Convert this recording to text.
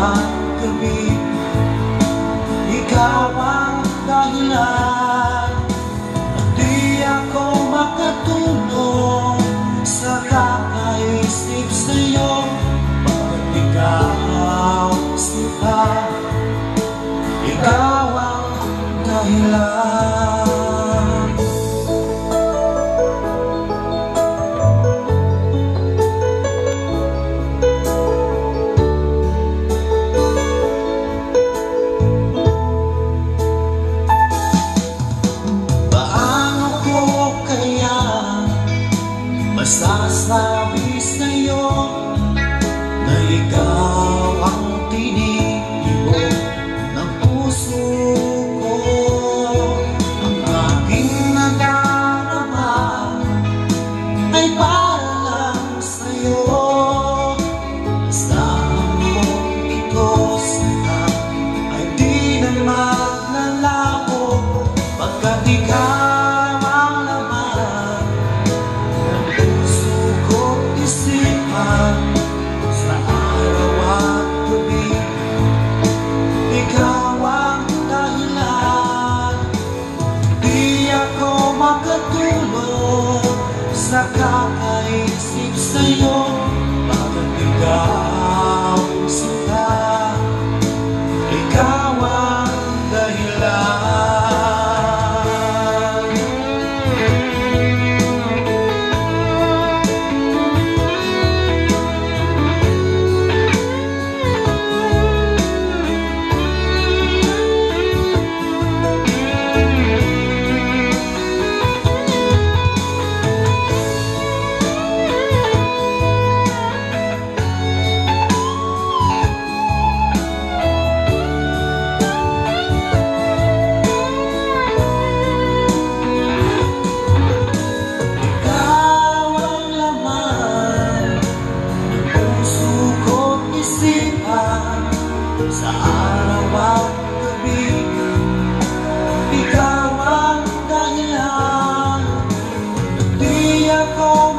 at gabi. Ikaw ang dahilan at di ako makatulog sa kakaisip sa'yo. Bakit ikaw sila? Ikaw ang dahilan. Masasabi sa'yo na ikaw ang tinitibok ng puso ko. Ang aking nadarama ay para lang sa'yo. Asahan mo ito sila ay di na maglalaho pagkat ikaw sa araw at gabi. Ikaw ang dahilan, di ako makatulog sa kakaisip sa'yo. Bakit ikaw sila? Ikaw ang dahilan. Sa araw at gabi, ikaw ang dahilan. Di ako